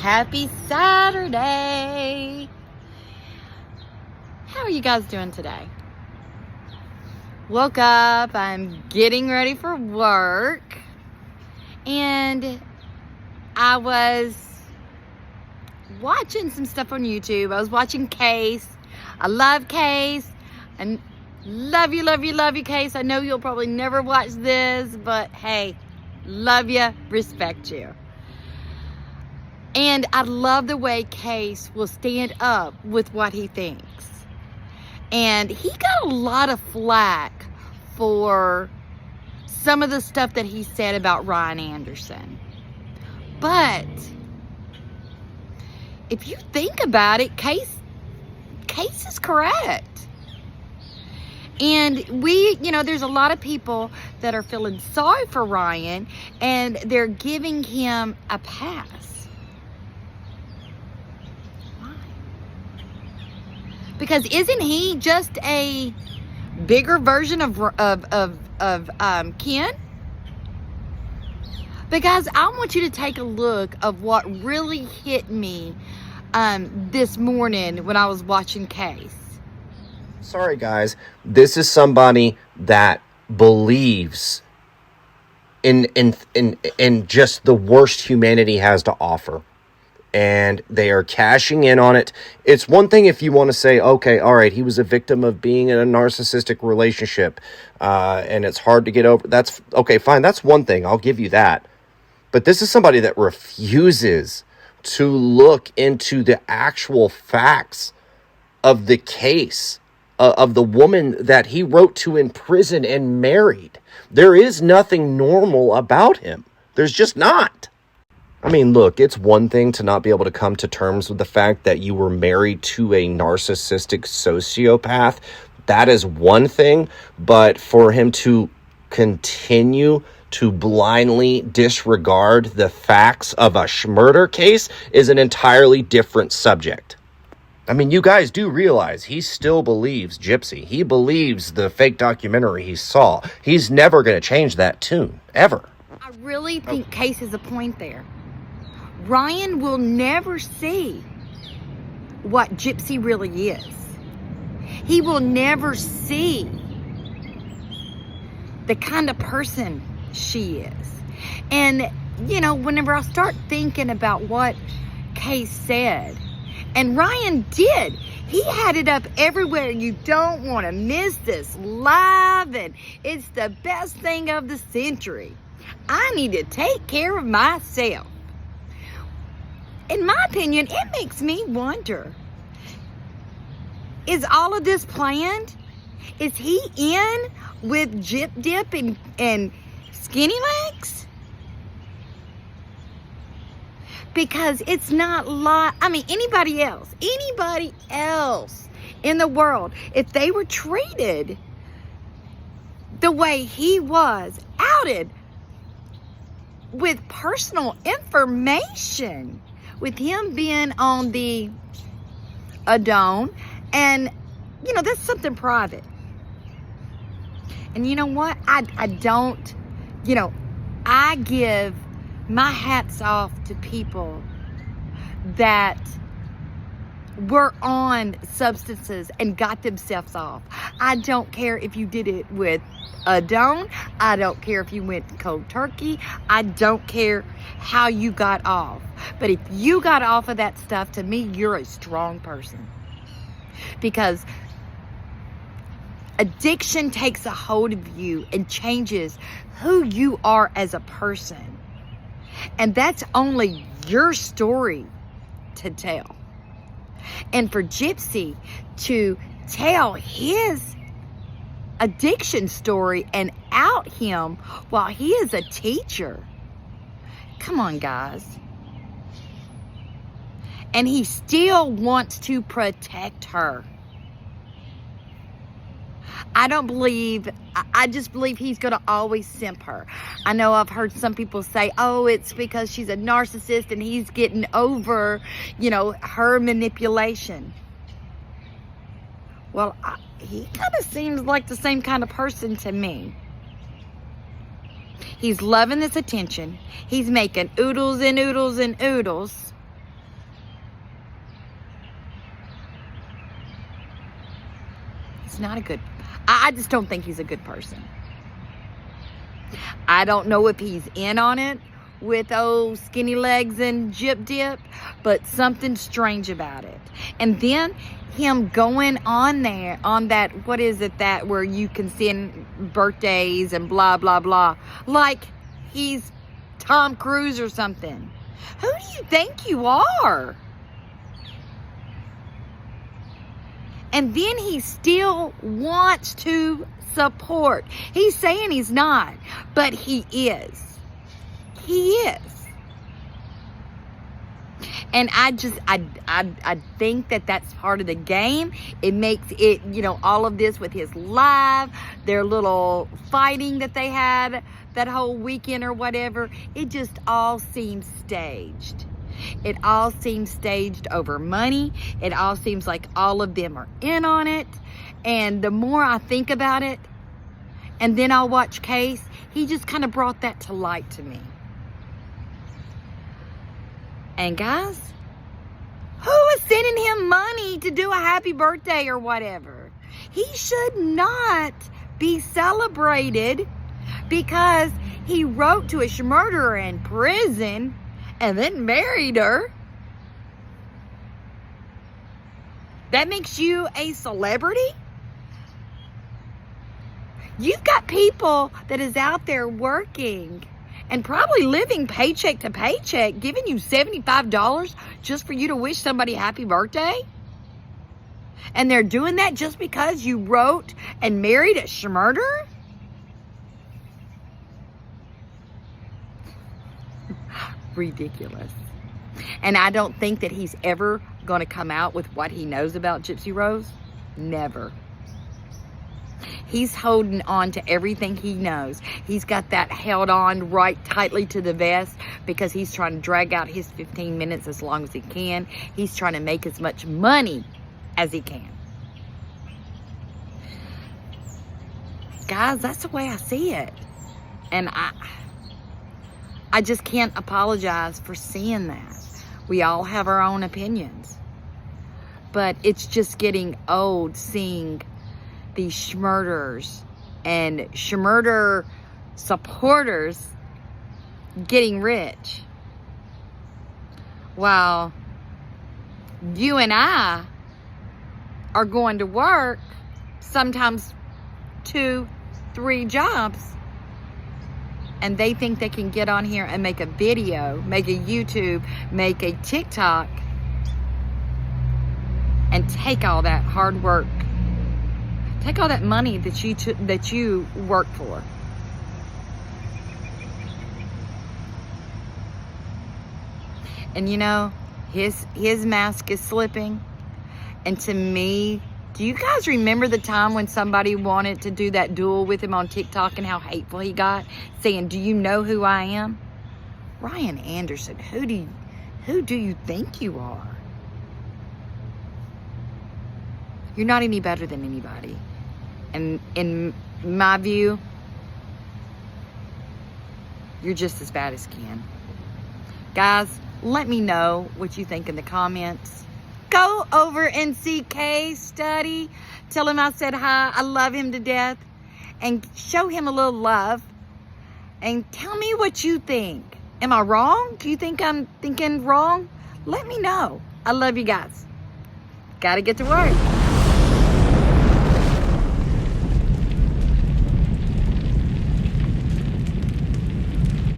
Happy Saturday. How are you guys doing today? Woke up, I'm getting ready for work, and I was watching some stuff on YouTube. I was watching Case. I love Case. I love you, Case. I know you'll probably never watch this, but hey, love you, respect you. And I love the way Case will stand up with what he thinks. And he got a lot of flack for some of the stuff that he said about Ryan Anderson. But if you think about it, Case is correct. And there's a lot of people that are feeling sorry for Ryan, and they're giving him a pass. Why? Because isn't he just a bigger version of Ken? Because I want you to take a look of what really hit me this morning when I was watching Case. Sorry, guys. This is somebody that believes in just the worst humanity has to offer. And they are cashing in on it. It's one thing if you want to say, okay, all right, he was a victim of being in a narcissistic relationship, and it's hard to get over. That's okay, fine. That's one thing. I'll give you that. But this is somebody that refuses to look into the actual facts of the case, of the woman that he wrote to in prison and married. There is nothing normal about him. There's just not. I mean, look, it's one thing to not be able to come to terms with the fact that you were married to a narcissistic sociopath. That is one thing. But for him to continue to blindly disregard the facts of a murder case is an entirely different subject. I mean, you guys do realize he still believes Gypsy. He believes the fake documentary he saw. He's never going to change that tune, ever. I really think Case has a point there. Ryan will never see what Gypsy really is. He will never see the kind of person she is. And, whenever I start thinking about what Case said, and Ryan did. He had it up everywhere. You don't want to miss this live, and it's the best thing of the century. I need to take care of myself. In my opinion, it makes me wonder, is all of this planned? Is he in with Jip Dip and Skinny Legs? Because it's not anybody else in the world, if they were treated the way he was, outed with personal information, with him being on the Adone, and that's something private. And you know what? I give my hats off to people that were on substances and got themselves off. I don't care if you did it with Adone. I don't care if you went cold turkey. I don't care how you got off. But if you got off of that stuff, to me, you're a strong person. Because addiction takes a hold of you and changes who you are as a person. And that's only your story to tell. And for Gypsy to tell his addiction story and out him while he is a teacher. Come on, guys. And he still wants to protect her. I just believe he's going to always simp her. I know I've heard some people say, oh, it's because she's a narcissist and he's getting over, her manipulation. Well, he kind of seems like the same kind of person to me. He's loving this attention. He's making oodles and oodles and oodles. He's not a good, I just don't think he's a good person. I don't know if he's in on it with old skinny legs and Gyp Dip, but something strange about it. And then him going on there on that, what is it, that where you can send birthdays and blah blah blah, like he's Tom Cruise or something. Who do you think you are? And then he still wants to support. He's saying he's not, but he is. He is. And I think that that's part of the game. It makes it, you know, all of this with his live, their little fighting that they had that whole weekend or whatever, it just all seems staged. It all seems staged over money. It all seems like all of them are in on it. And the more I think about it, and then I'll watch Case, he just kind of brought that to light to me. And guys, who is sending him money to do a happy birthday or whatever? He should not be celebrated because he wrote to a murderer in prison and then married her. That makes you a celebrity? You've got people that is out there working and probably living paycheck to paycheck, giving you $75 just for you to wish somebody happy birthday? And they're doing that just because you wrote and married a murderer? Ridiculous. And I don't think that he's ever going to come out with what he knows about Gypsy Rose. Never. He's holding on to everything he knows. He's got that held on right tightly to the vest because he's trying to drag out his 15 minutes as long as he can. He's trying to make as much money as he can. Guys, that's the way I see it. And I just can't apologize for seeing that. We all have our own opinions. But it's just getting old seeing these schmurders and schmurder supporters getting rich, while you and I are going to work sometimes 2, 3 jobs, and they think they can get on here and make a video, make a YouTube, make a TikTok, and take all that hard work, take all that money that you work for. And you know, his mask is slipping. And to me, do you guys remember the time when somebody wanted to do that duel with him on TikTok and how hateful he got, saying, "Do you know who I am?" Ryan Anderson, who do you think you are? You're not any better than anybody. And in my view, you're just as bad as Ken. Guys, let me know what you think in the comments. Go over and see Kay's study. Tell him I said hi. I love him to death. And show him a little love. And tell me what you think. Am I wrong? Do you think I'm thinking wrong? Let me know. I love you guys. Gotta get to work.